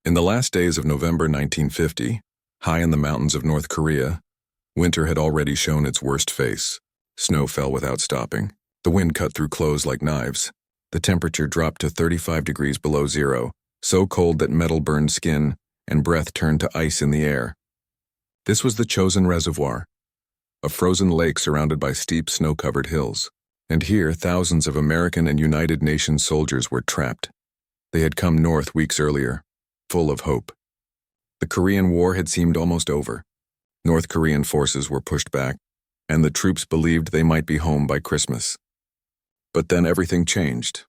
In the last days of November 1950, high in the mountains of North Korea, winter had already shown its worst face. Snow fell without stopping. The wind cut through clothes like knives. The temperature dropped to 35 degrees below zero, so cold that metal burned skin and breath turned to ice in the air. This was the chosen reservoir, a frozen lake surrounded by steep snow-covered hills. And here, thousands of American and United Nations soldiers were trapped. They had come north weeks earlier, full of hope. The Korean War had seemed almost over. North Korean forces were pushed back, and the troops believed they might be home by Christmas. But then everything changed.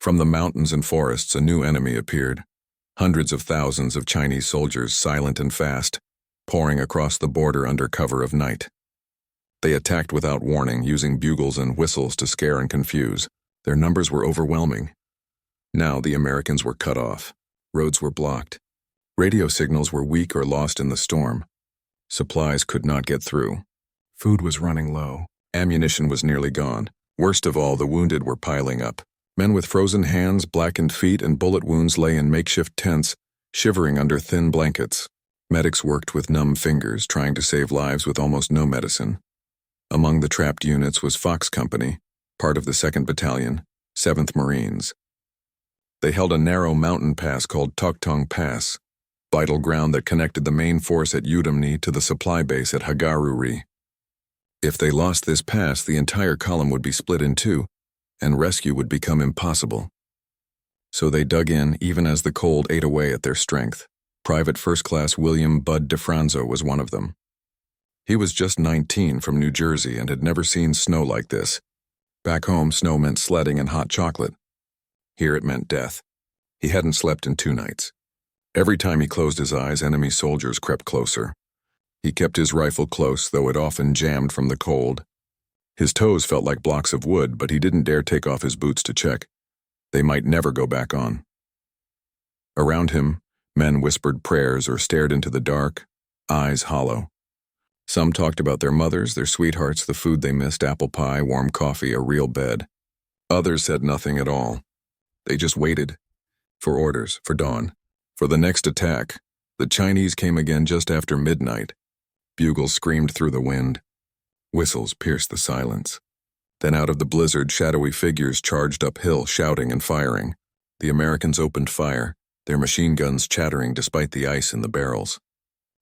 From the mountains and forests, a new enemy appeared. Hundreds of thousands of Chinese soldiers, silent and fast, pouring across the border under cover of night. They attacked without warning, using bugles and whistles to scare and confuse. Their numbers were overwhelming. Now the Americans were cut off. Roads were blocked. Radio signals were weak or lost in the storm. Supplies could not get through. Food was running low. Ammunition was nearly gone. Worst of all, the wounded were piling up. Men with frozen hands, blackened feet, and bullet wounds lay in makeshift tents, shivering under thin blankets. Medics worked with numb fingers, trying to save lives with almost no medicine. Among the trapped units was Fox Company, part of the 2nd Battalion, 7th Marines. They held a narrow mountain pass called Toktong Pass, vital ground that connected the main force at Udumni to the supply base at Hagaruri. If they lost this pass, the entire column would be split in two, and rescue would become impossible. So they dug in even as the cold ate away at their strength. Private First Class William Bud DeFranzo was one of them. He was just 19 from New Jersey and had never seen snow like this. Back home, snow meant sledding and hot chocolate. Here it meant death. He hadn't slept in 2 nights. Every time he closed his eyes, enemy soldiers crept closer. He kept his rifle close, though it often jammed from the cold. His toes felt like blocks of wood, but he didn't dare take off his boots to check. They might never go back on. Around him, men whispered prayers or stared into the dark, eyes hollow. Some talked about their mothers, their sweethearts, the food they missed, apple pie, warm coffee, a real bed. Others said nothing at all. They just waited. For orders, for dawn, for the next attack. The Chinese came again just after midnight. Bugles screamed through the wind. Whistles pierced the silence. Then out of the blizzard, shadowy figures charged uphill, shouting and firing. The Americans opened fire, their machine guns chattering despite the ice in the barrels.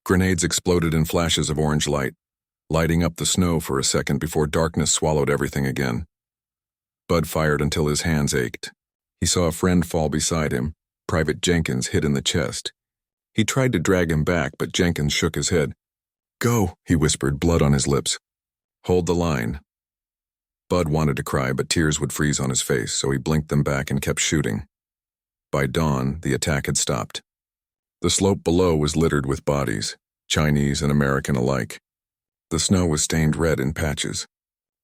Grenades exploded in flashes of orange light, lighting up the snow for a second before darkness swallowed everything again. Bud fired until his hands ached. He saw a friend fall beside him, Private Jenkins hit in the chest. He tried to drag him back, but Jenkins shook his head. "Go," he whispered, blood on his lips. "Hold the line." Bud wanted to cry, but tears would freeze on his face, so he blinked them back and kept shooting. By dawn, the attack had stopped. The slope below was littered with bodies, Chinese and American alike. The snow was stained red in patches.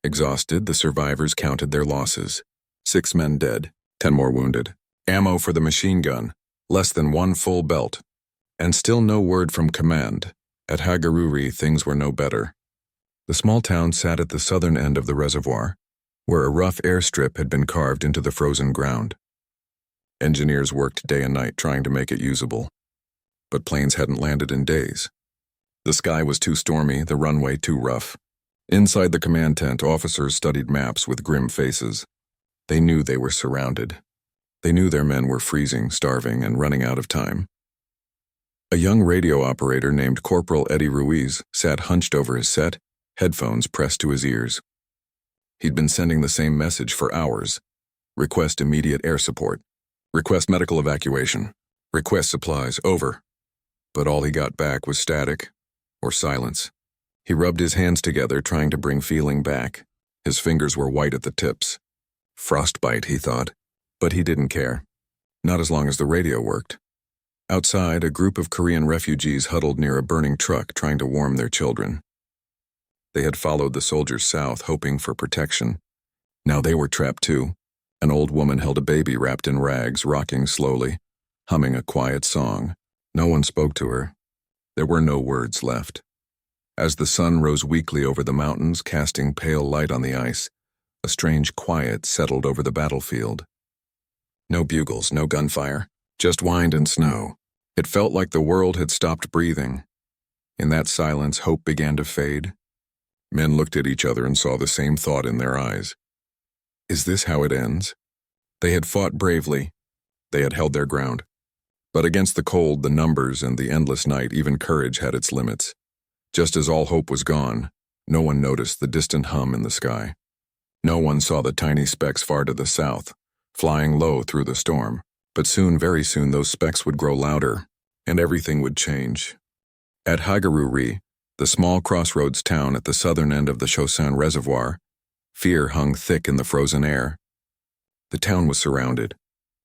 Exhausted, the survivors counted their losses. 6 men dead, 10 more wounded. Ammo for the machine gun, less than 1 full belt. And still no word from command. At Hagaruri, things were no better. The small town sat at the southern end of the reservoir, where a rough airstrip had been carved into the frozen ground. Engineers worked day and night trying to make it usable. But planes hadn't landed in days. The sky was too stormy, the runway too rough. Inside the command tent, officers studied maps with grim faces. They knew they were surrounded. They knew their men were freezing, starving, and running out of time. A young radio operator named Corporal Eddie Ruiz sat hunched over his set, headphones pressed to his ears. He'd been sending the same message for hours. Request immediate air support. Request medical evacuation. Request supplies. Over. But all he got back was static or silence. He rubbed his hands together, trying to bring feeling back. His fingers were white at the tips. Frostbite, he thought. But he didn't care. Not as long as the radio worked. Outside, a group of Korean refugees huddled near a burning truck, trying to warm their children. They had followed the soldiers south, hoping for protection. Now they were trapped too. An old woman held a baby wrapped in rags, rocking slowly, humming a quiet song. No one spoke to her. There were no words left. As the sun rose weakly over the mountains, casting pale light on the ice, a strange quiet settled over the battlefield. No bugles, no gunfire, just wind and snow, It felt like the world had stopped breathing. In that silence, hope began to fade. Men looked at each other and saw the same thought in their eyes. Is this how it ends? They had fought bravely. They had held their ground. But against the cold, the numbers, and the endless night, even courage had its limits. Just as all hope was gone, no one noticed the distant hum in the sky. No one saw the tiny specks far to the south, flying low through the storm. But soon, very soon, those specks would grow louder, and everything would change. At Hagaru-ri, the small crossroads town at the southern end of the Shosan Reservoir, fear hung thick in the frozen air. The town was surrounded.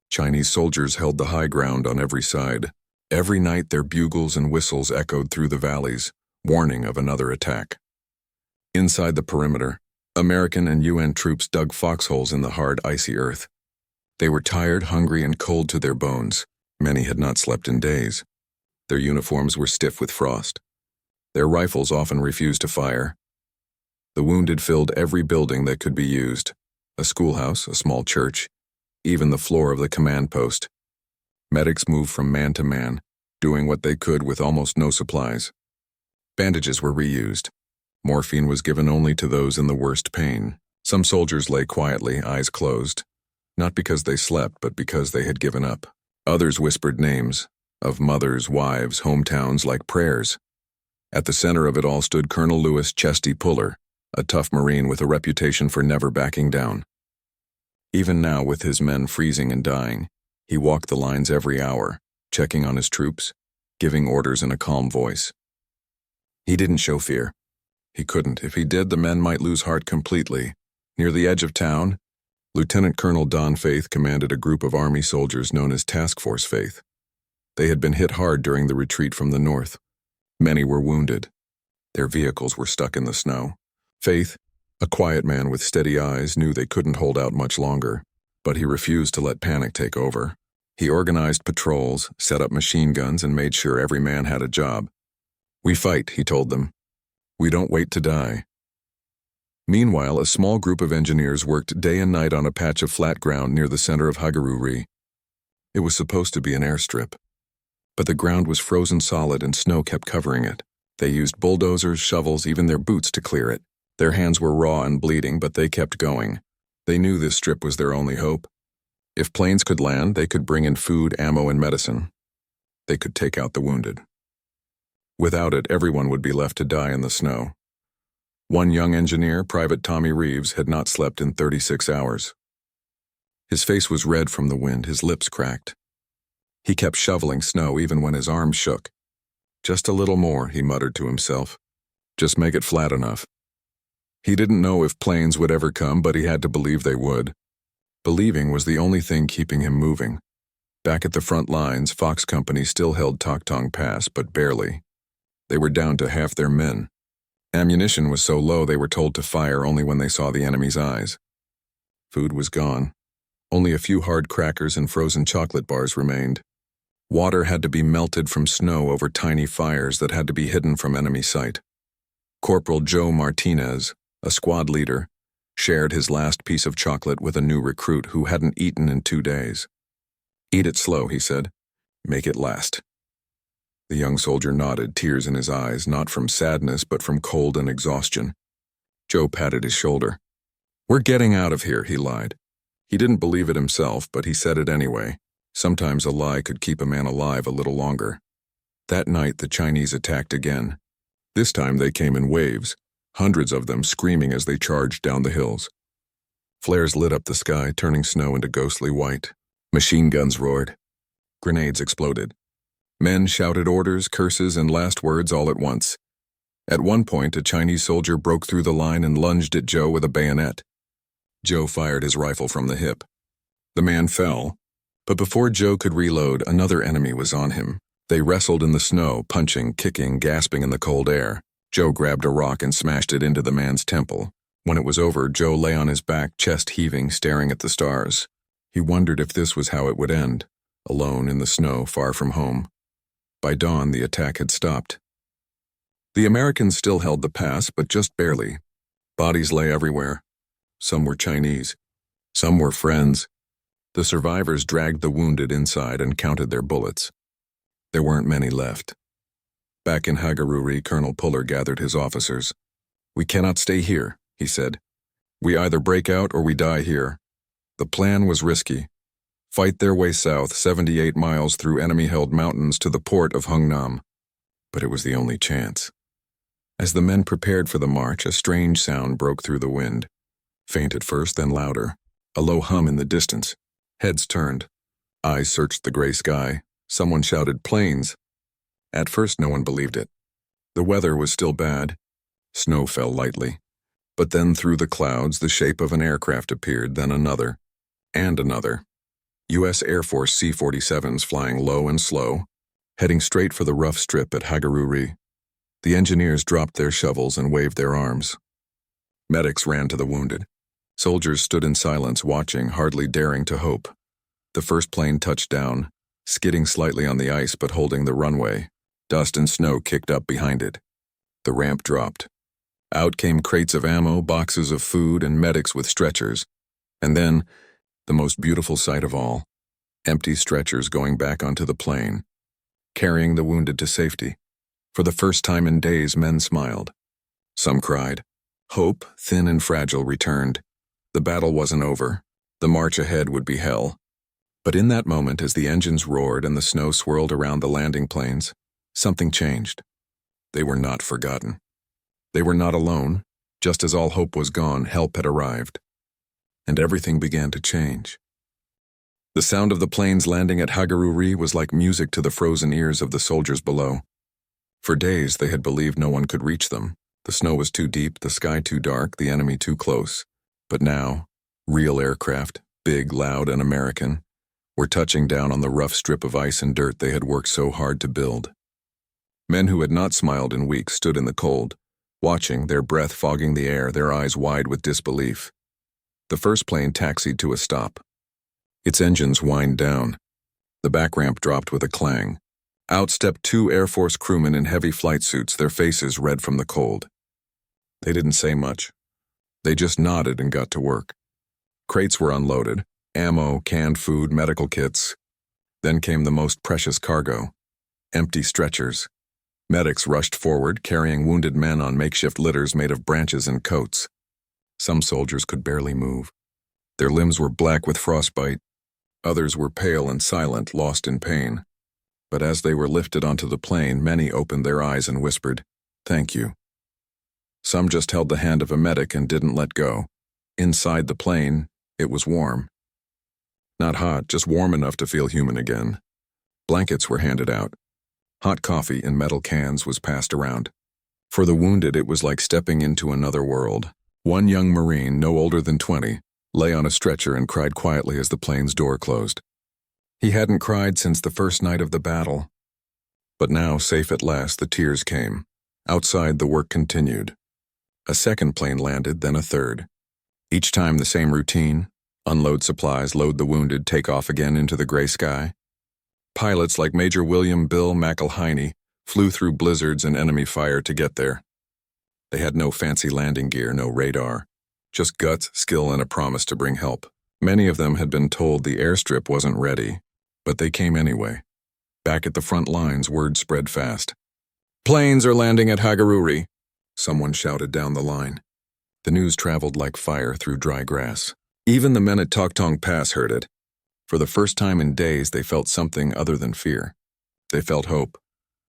Chinese soldiers held the high ground on every side. Every night their bugles and whistles echoed through the valleys, warning of another attack. Inside the perimeter, American and UN troops dug foxholes in the hard, icy earth. They were tired, hungry, and cold to their bones. Many had not slept in days. Their uniforms were stiff with frost. Their rifles often refused to fire. The wounded filled every building that could be used, a schoolhouse, a small church, even the floor of the command post. Medics moved from man to man, doing what they could with almost no supplies. Bandages were reused. Morphine was given only to those in the worst pain. Some soldiers lay quietly, eyes closed, not because they slept, but because they had given up. Others whispered names of mothers, wives, hometowns like prayers. At the center of it all stood Colonel Louis Chesty Puller, a tough Marine with a reputation for never backing down. Even now, with his men freezing and dying, he walked the lines every hour, checking on his troops, giving orders in a calm voice. He didn't show fear. He couldn't. If he did, the men might lose heart completely. Near the edge of town, Lieutenant Colonel Don Faith commanded a group of Army soldiers known as Task Force Faith. They had been hit hard during the retreat from the north. Many were wounded. Their vehicles were stuck in the snow. Faith, a quiet man with steady eyes, knew they couldn't hold out much longer, but he refused to let panic take over. He organized patrols, set up machine guns, and made sure every man had a job. "We fight," he told them. "We don't wait to die." Meanwhile, a small group of engineers worked day and night on a patch of flat ground near the center of Hagaru-ri. It was supposed to be an airstrip, but the ground was frozen solid and snow kept covering it. They used bulldozers, shovels, even their boots to clear it. Their hands were raw and bleeding, but they kept going. They knew this strip was their only hope. If planes could land, they could bring in food, ammo, and medicine. They could take out the wounded. Without it, everyone would be left to die in the snow. One young engineer, Private Tommy Reeves, had not slept in 36 hours. His face was red from the wind, his lips cracked. He kept shoveling snow even when his arms shook. "Just a little more," he muttered to himself. "Just make it flat enough." He didn't know if planes would ever come, but he had to believe they would. Believing was the only thing keeping him moving. Back at the front lines, Fox Company still held Tok'tong Pass, but barely. They were down to half their men. Ammunition was so low they were told to fire only when they saw the enemy's eyes. Food was gone. Only a few hard crackers and frozen chocolate bars remained. Water had to be melted from snow over tiny fires that had to be hidden from enemy sight. Corporal Joe Martinez, a squad leader, shared his last piece of chocolate with a new recruit who hadn't eaten in 2 days. "Eat it slow," he said. "Make it last." The young soldier nodded, tears in his eyes, not from sadness but from cold and exhaustion. Joe patted his shoulder. "We're getting out of here," he lied. He didn't believe it himself, but he said it anyway. Sometimes a lie could keep a man alive a little longer. That night, the Chinese attacked again. This time they came in waves, hundreds of them screaming as they charged down the hills. Flares lit up the sky, turning snow into ghostly white. Machine guns roared. Grenades exploded. Men shouted orders, curses, and last words all at once. At one point, a Chinese soldier broke through the line and lunged at Joe with a bayonet. Joe fired his rifle from the hip. The man fell, but before Joe could reload, another enemy was on him. They wrestled in the snow, punching, kicking, gasping in the cold air. Joe grabbed a rock and smashed it into the man's temple. When it was over, Joe lay on his back, chest heaving, staring at the stars. He wondered if this was how it would end, alone in the snow, far from home. By dawn, the attack had stopped. The Americans still held the pass, but just barely. Bodies lay everywhere. Some were Chinese. Some were friends. The survivors dragged the wounded inside and counted their bullets. There weren't many left. Back in Hagaruri, Colonel Puller gathered his officers. "We cannot stay here," he said. "We either break out or we die here." The plan was risky. Fight their way south 78 miles through enemy-held mountains to the port of Hungnam. But it was the only chance. As the men prepared for the march, a strange sound broke through the wind. Faint at first, then louder. A low hum in the distance. Heads turned. Eyes searched the gray sky. Someone shouted, "Planes!" At first, no one believed it. The weather was still bad. Snow fell lightly. But then through the clouds, the shape of an aircraft appeared, then another. And another. U.S. Air Force C-47s flying low and slow, heading straight for the rough strip at Hagaruri. The engineers dropped their shovels and waved their arms. Medics ran to the wounded. Soldiers stood in silence, watching, hardly daring to hope. The first plane touched down, skidding slightly on the ice but holding the runway. Dust and snow kicked up behind it. The ramp dropped. Out came crates of ammo, boxes of food, and medics with stretchers. And then, the most beautiful sight of all, empty stretchers going back onto the plane, carrying the wounded to safety. For the first time in days, men smiled. Some cried. Hope, thin and fragile, returned. The battle wasn't over. The march ahead would be hell. But in that moment, as the engines roared and the snow swirled around the landing planes, something changed. They were not forgotten. They were not alone. Just as all hope was gone, help had arrived. And everything began to change. The sound of the planes landing at Hagaruri was like music to the frozen ears of the soldiers below. For days, they had believed no one could reach them. The snow was too deep, the sky too dark, the enemy too close. But now, real aircraft, big, loud, and American, were touching down on the rough strip of ice and dirt they had worked so hard to build. Men who had not smiled in weeks stood in the cold, watching, their breath fogging the air, their eyes wide with disbelief. The first plane taxied to a stop. Its engines whined down. The back ramp dropped with a clang. Out stepped two Air Force crewmen in heavy flight suits, their faces red from the cold. They didn't say much. They just nodded and got to work. Crates were unloaded. Ammo, canned food, medical kits. Then came the most precious cargo. Empty stretchers. Medics rushed forward, carrying wounded men on makeshift litters made of branches and coats. Some soldiers could barely move. Their limbs were black with frostbite. Others were pale and silent, lost in pain. But as they were lifted onto the plane, many opened their eyes and whispered, "Thank you." Some just held the hand of a medic and didn't let go. Inside the plane, it was warm. Not hot, just warm enough to feel human again. Blankets were handed out. Hot coffee in metal cans was passed around. For the wounded, it was like stepping into another world. One young Marine, no older than 20, lay on a stretcher and cried quietly as the plane's door closed. He hadn't cried since the first night of the battle. But now, safe at last, the tears came. Outside, the work continued. A second plane landed, then a third. Each time the same routine: unload supplies, load the wounded, take off again into the gray sky. Pilots like Major William Bill McElhiney flew through blizzards and enemy fire to get there. They had no fancy landing gear, no radar. Just guts, skill, and a promise to bring help. Many of them had been told the airstrip wasn't ready, but they came anyway. Back at the front lines, word spread fast. "Planes are landing at Hagaruri," someone shouted down the line. The news traveled like fire through dry grass. Even the men at Toktong Pass heard it. For the first time in days, they felt something other than fear. They felt hope.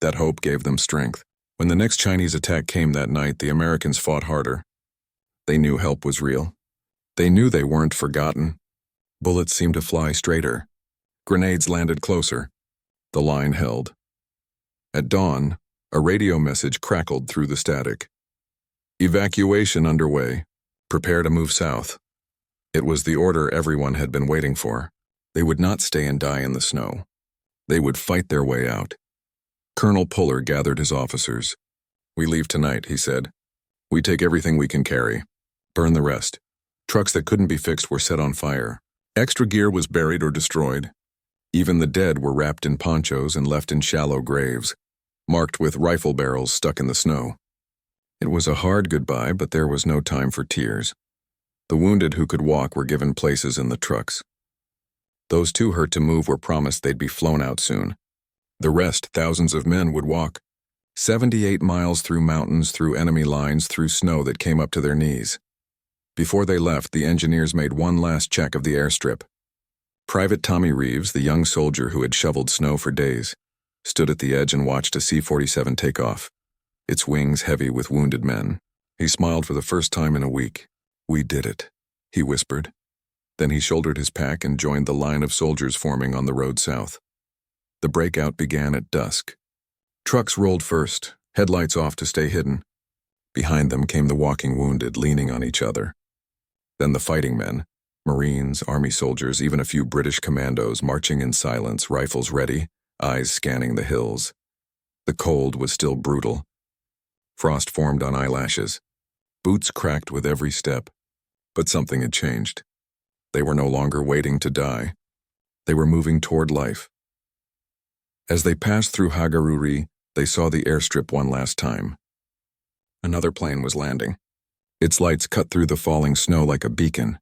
That hope gave them strength. When the next Chinese attack came that night, the Americans fought harder. They knew help was real. They knew they weren't forgotten. Bullets seemed to fly straighter. Grenades landed closer. The line held. At dawn, a radio message crackled through the static. "Evacuation underway. Prepare to move south." It was the order everyone had been waiting for. They would not stay and die in the snow. They would fight their way out. Colonel Puller gathered his officers. "We leave tonight," he said. "We take everything we can carry. Burn the rest." Trucks that couldn't be fixed were set on fire. Extra gear was buried or destroyed. Even the dead were wrapped in ponchos and left in shallow graves, marked with rifle barrels stuck in the snow. It was a hard goodbye, but there was no time for tears. The wounded who could walk were given places in the trucks. Those too hurt to move were promised they'd be flown out soon. The rest, thousands of men, would walk 78 miles through mountains, through enemy lines, through snow that came up to their knees. Before they left, the engineers made one last check of the airstrip. Private Tommy Reeves, the young soldier who had shoveled snow for days, stood at the edge and watched a C-47 take off, its wings heavy with wounded men. He smiled for the first time in a week. "We did it," he whispered. Then he shouldered his pack and joined the line of soldiers forming on the road south. The breakout began at dusk. Trucks rolled first, headlights off to stay hidden. Behind them came the walking wounded, leaning on each other. Then the fighting men, Marines, Army soldiers, even a few British commandos marching in silence, rifles ready, eyes scanning the hills. The cold was still brutal. Frost formed on eyelashes. Boots cracked with every step. But something had changed. They were no longer waiting to die. They were moving toward life. As they passed through Hagaruri, they saw the airstrip one last time. Another plane was landing. Its lights cut through the falling snow like a beacon.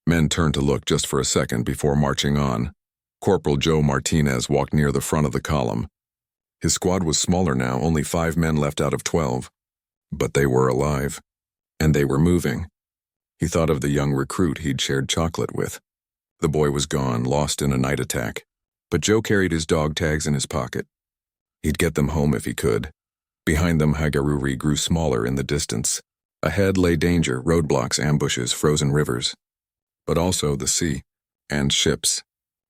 Men turned to look just for a second before marching on. Corporal Joe Martinez walked near the front of the column. His squad was smaller now, only 5 men left out of 12. But they were alive. And they were moving. He thought of the young recruit he'd shared chocolate with. The boy was gone, lost in a night attack. But Joe carried his dog tags in his pocket. He'd get them home if he could. Behind them, Hagaruri grew smaller in the distance. Ahead lay danger, roadblocks, ambushes, frozen rivers. But also the sea, and ships,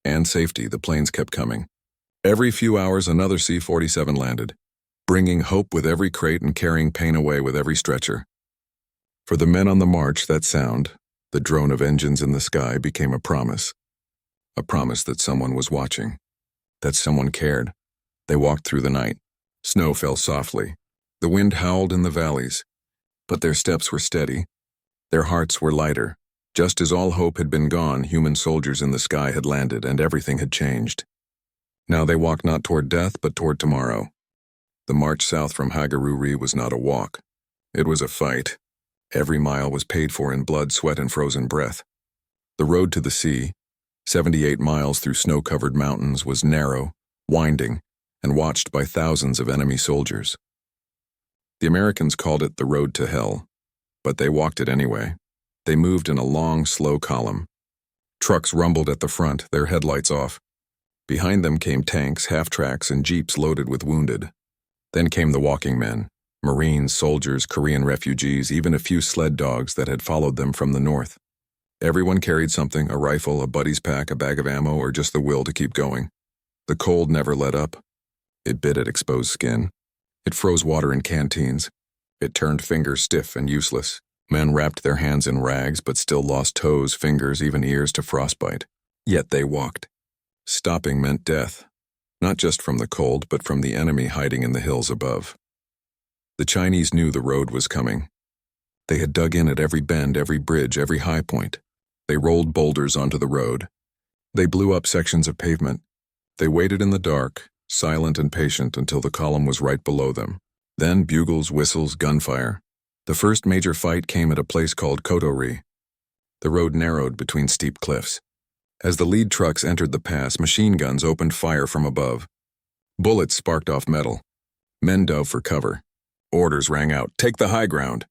and safety. The planes kept coming. Every few hours another C-47 landed, bringing hope with every crate and carrying pain away with every stretcher. For the men on the march, that sound, the drone of engines in the sky, became a promise. A promise that someone was watching, that someone cared. They walked through the night. Snow fell softly. The wind howled in the valleys. But their steps were steady. Their hearts were lighter. Just as all hope had been gone, human soldiers in the sky had landed, and everything had changed. Now they walked not toward death, but toward tomorrow. The march south from Hagaruri was not a walk. It was a fight. Every mile was paid for in blood, sweat, and frozen breath. The road to the sea, 78 miles through snow-covered mountains, was narrow, winding, and watched by thousands of enemy soldiers. The Americans called it the road to hell, but they walked it anyway. They moved in a long, slow column. Trucks rumbled at the front, their headlights off. Behind them came tanks, half-tracks, and jeeps loaded with wounded. Then came the walking men, Marines, soldiers, Korean refugees, even a few sled dogs that had followed them from the north. Everyone carried something, a rifle, a buddy's pack, a bag of ammo, or just the will to keep going. The cold never let up. It bit at exposed skin. It froze water in canteens. It turned fingers stiff and useless. Men wrapped their hands in rags but still lost toes, fingers, even ears to frostbite. Yet they walked. Stopping meant death, not just from the cold, but from the enemy hiding in the hills above. The Chinese knew the road was coming. They had dug in at every bend, every bridge, every high point. They rolled boulders onto the road. They blew up sections of pavement. They waited in the dark, silent and patient, until the column was right below them. Then bugles, whistles, gunfire. The first major fight came at a place called Kotori. The road narrowed between steep cliffs. As the lead trucks entered the pass, machine guns opened fire from above. Bullets sparked off metal. Men dove for cover. Orders rang out, "Take the high ground."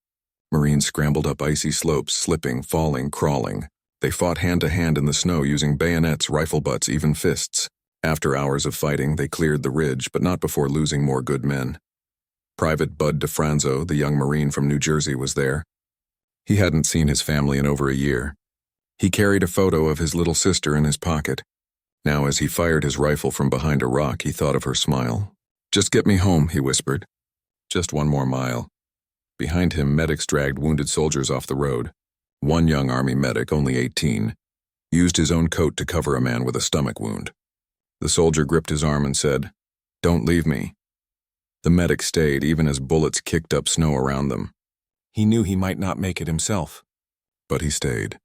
Marines scrambled up icy slopes, slipping, falling, crawling. They fought hand to hand in the snow using bayonets, rifle butts, even fists. After hours of fighting, they cleared the ridge, but not before losing more good men. Private Bud DeFranzo, the young Marine from New Jersey, was there. He hadn't seen his family in over a year. He carried a photo of his little sister in his pocket. Now, as he fired his rifle from behind a rock, he thought of her smile. "Just get me home," he whispered. Just one more mile. Behind him, medics dragged wounded soldiers off the road. One young Army medic, only 18, used his own coat to cover a man with a stomach wound. The soldier gripped his arm and said, "Don't leave me." The medic stayed even as bullets kicked up snow around them. He knew he might not make it himself, but he stayed.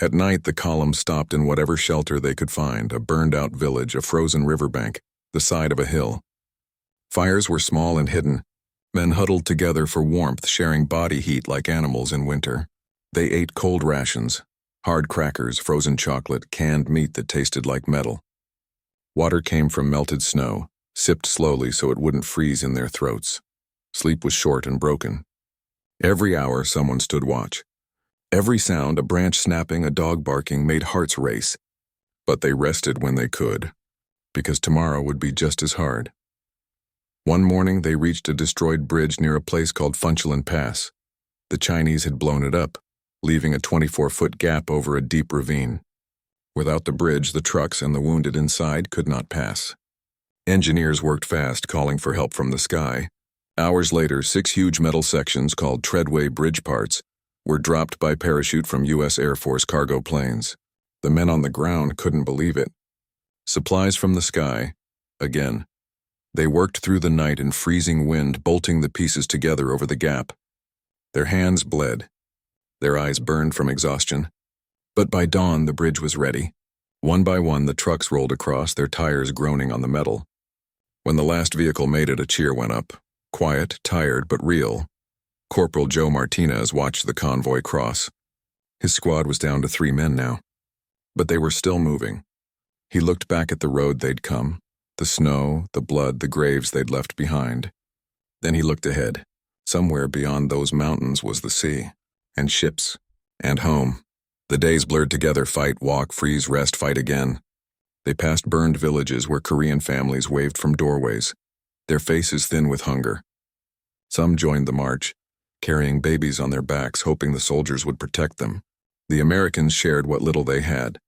At night, the column stopped in whatever shelter they could find, a burned-out village, a frozen riverbank, the side of a hill. Fires were small and hidden. Men huddled together for warmth, sharing body heat like animals in winter. They ate cold rations, hard crackers, frozen chocolate, canned meat that tasted like metal. Water came from melted snow, sipped slowly so it wouldn't freeze in their throats. Sleep was short and broken. Every hour someone stood watch. Every sound, a branch snapping, a dog barking, made hearts race. But they rested when they could, because tomorrow would be just as hard. One morning they reached a destroyed bridge near a place called Funchalen Pass. The Chinese had blown it up, leaving a 24-foot gap over a deep ravine. Without the bridge, the trucks and the wounded inside could not pass. Engineers worked fast, calling for help from the sky. Hours later, 6 huge metal sections called treadway bridge parts were dropped by parachute from U.S. Air Force cargo planes. The men on the ground couldn't believe it. Supplies from the sky, again. They worked through the night in freezing wind, bolting the pieces together over the gap. Their hands bled. Their eyes burned from exhaustion. But by dawn, the bridge was ready. One by one, the trucks rolled across, their tires groaning on the metal. When the last vehicle made it, a cheer went up. Quiet, tired, but real. Corporal Joe Martinez watched the convoy cross. His squad was down to 3 men now. But they were still moving. He looked back at the road they'd come, the snow, the blood, the graves they'd left behind. Then he looked ahead. Somewhere beyond those mountains was the sea, and ships, and home. The days blurred together: fight, walk, freeze, rest, fight again. They passed burned villages where Korean families waved from doorways, their faces thin with hunger. Some joined the march, carrying babies on their backs, hoping the soldiers would protect them. The Americans shared what little they had: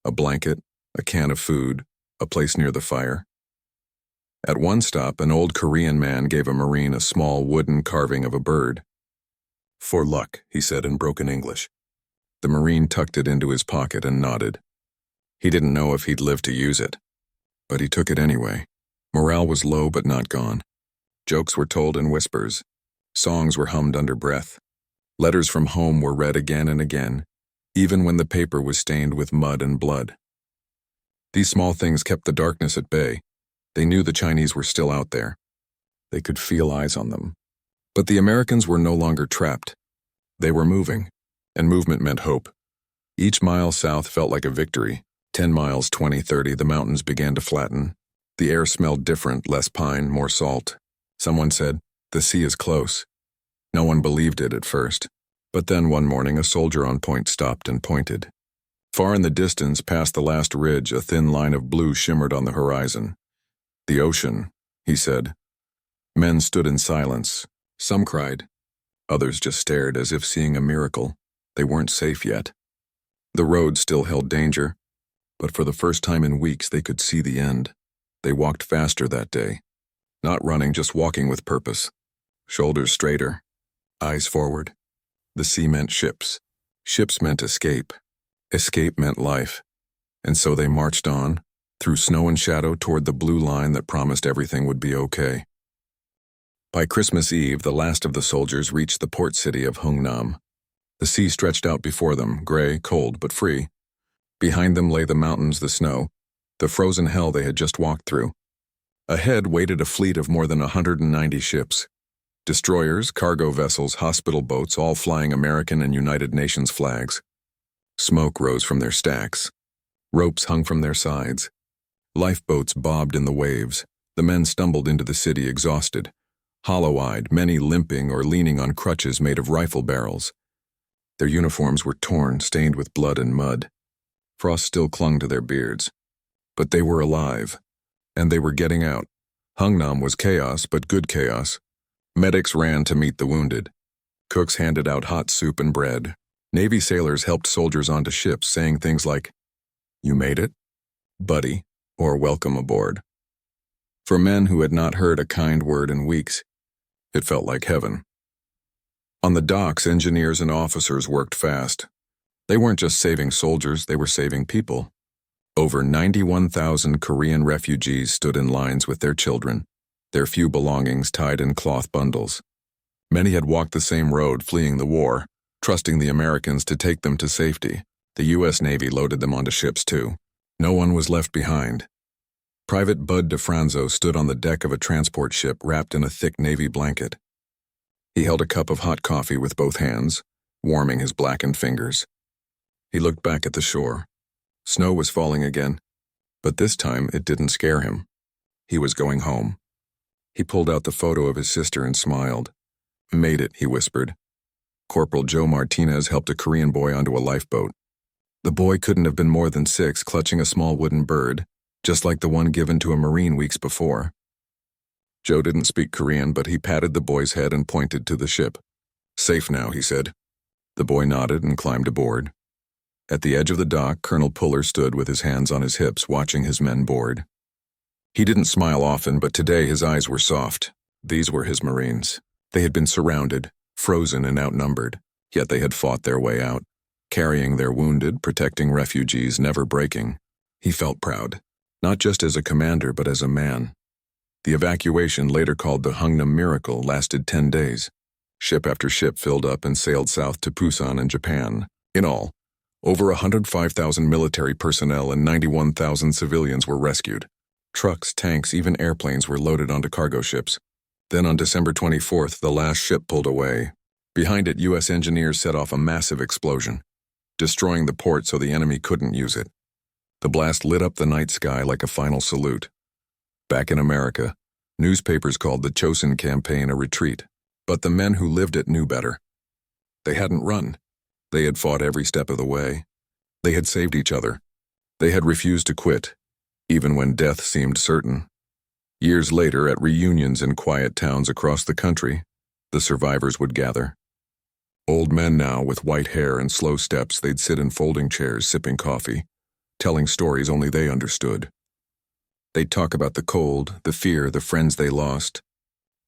a blanket, a can of food, a place near the fire. At one stop, an old Korean man gave a Marine a small wooden carving of a bird. "For luck," he said in broken English. The Marine tucked it into his pocket and nodded. He didn't know if he'd live to use it, but he took it anyway. Morale was low but not gone. Jokes were told in whispers. Songs were hummed under breath. Letters from home were read again and again, even when the paper was stained with mud and blood. These small things kept the darkness at bay. They knew the Chinese were still out there. They could feel eyes on them. But the Americans were no longer trapped. They were moving, and movement meant hope. Each mile south felt like a victory. 10 miles, 20, 30, the mountains began to flatten. The air smelled different, less pine, more salt. Someone said, "The sea is close." No one believed it at first. But then one morning a soldier on point stopped and pointed. Far in the distance, past the last ridge, a thin line of blue shimmered on the horizon. "The ocean," he said. Men stood in silence. Some cried. Others just stared as if seeing a miracle. They weren't safe yet. The road still held danger, but for the first time in weeks they could see the end. They walked faster that day. Not running, just walking with purpose. Shoulders straighter, eyes forward. The sea meant ships. Ships meant escape. Escape meant life. And so they marched on, through snow and shadow, toward the blue line that promised everything would be okay. By Christmas Eve, the last of the soldiers reached the port city of Hungnam. The sea stretched out before them, gray, cold, but free. Behind them lay the mountains, the snow, the frozen hell they had just walked through. Ahead waited a fleet of more than 190 ships. Destroyers, cargo vessels, hospital boats, all flying American and United Nations flags. Smoke rose from their stacks. Ropes hung from their sides. Lifeboats bobbed in the waves. The men stumbled into the city exhausted, hollow-eyed, many limping or leaning on crutches made of rifle barrels. Their uniforms were torn, stained with blood and mud. Frost still clung to their beards. But they were alive, and they were getting out. Hungnam was chaos, but good chaos. Medics ran to meet the wounded. Cooks handed out hot soup and bread. Navy sailors helped soldiers onto ships, saying things like, "You made it, buddy," or "Welcome aboard." For men who had not heard a kind word in weeks, it felt like heaven. On the docks, engineers and officers worked fast. They weren't just saving soldiers, they were saving people. Over 91,000 Korean refugees stood in lines with their children, their few belongings tied in cloth bundles. Many had walked the same road, fleeing the war, trusting the Americans to take them to safety. The U.S. Navy loaded them onto ships too. No one was left behind. Private Bud DeFranzo stood on the deck of a transport ship wrapped in a thick Navy blanket. He held a cup of hot coffee with both hands, warming his blackened fingers. He looked back at the shore. Snow was falling again, But this time it didn't scare him. He was going home. He pulled out the photo of his sister and smiled. "Made it," he whispered. Corporal Joe Martinez helped a Korean boy onto a lifeboat. The boy couldn't have been more than 6, clutching a small wooden bird, just like the one given to a Marine weeks before. Joe didn't speak Korean, but he patted the boy's head and pointed to the ship. "Safe now," he said. The boy nodded and climbed aboard. At the edge of the dock, Colonel Puller stood with his hands on his hips, watching his men board. He didn't smile often, but today his eyes were soft. These were his Marines. They had been surrounded, frozen and outnumbered, yet they had fought their way out, carrying their wounded, protecting refugees, never breaking. He felt proud, not just as a commander, but as a man. The evacuation, later called the Hungnam Miracle, lasted 10 days. Ship after ship filled up and sailed south to Busan and Japan. In all, over 105,000 military personnel and 91,000 civilians were rescued. Trucks, tanks, even airplanes were loaded onto cargo ships. Then on December 24th, the last ship pulled away. Behind it, U.S. engineers set off a massive explosion, destroying the port so the enemy couldn't use it. The blast lit up the night sky like a final salute. Back in America, newspapers called the Chosin campaign a retreat, but the men who lived it knew better. They hadn't run. They had fought every step of the way. They had saved each other. They had refused to quit, even when death seemed certain. Years later, at reunions in quiet towns across the country, the survivors would gather. Old men now with white hair and slow steps, they'd sit in folding chairs sipping coffee, telling stories only they understood. They'd talk about the cold, the fear, the friends they lost.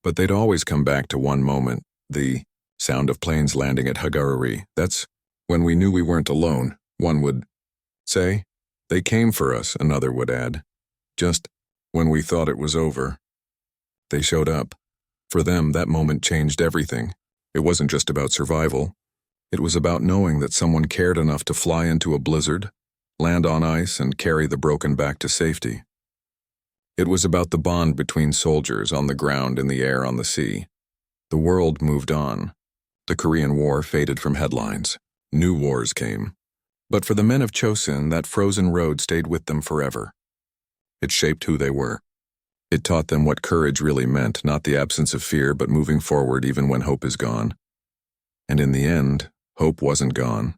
But they'd always come back to one moment, the sound of planes landing at Hagaruri. "That's when we knew we weren't alone," one would say. "They came for us," another would add. "Just when we thought it was over, they showed up." For them, that moment changed everything. It wasn't just about survival. It was about knowing that someone cared enough to fly into a blizzard, land on ice, and carry the broken back to safety. It was about the bond between soldiers on the ground, in the air, on the sea. The world moved on. The Korean War faded from headlines. New wars came. But for the men of Chosin, that frozen road stayed with them forever. It shaped who they were. It taught them what courage really meant, not the absence of fear, but moving forward even when hope is gone. And in the end, hope wasn't gone.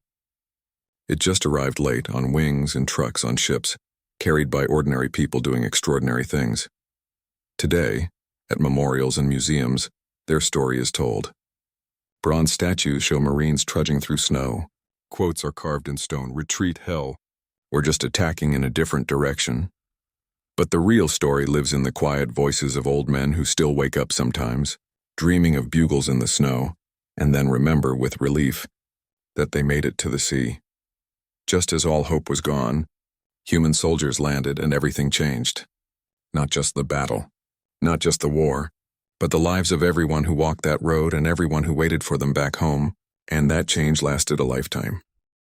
It just arrived late, on wings, in trucks, on ships, carried by ordinary people doing extraordinary things. Today, at memorials and museums, their story is told. Bronze statues show Marines trudging through snow. Quotes are carved in stone: "Retreat, hell," or just attacking in a different direction. But the real story lives in the quiet voices of old men who still wake up sometimes, dreaming of bugles in the snow, and then remember with relief that they made it to the sea. Just as all hope was gone, human soldiers landed and everything changed. Not just the battle, not just the war, but the lives of everyone who walked that road and everyone who waited for them back home, and that change lasted a lifetime.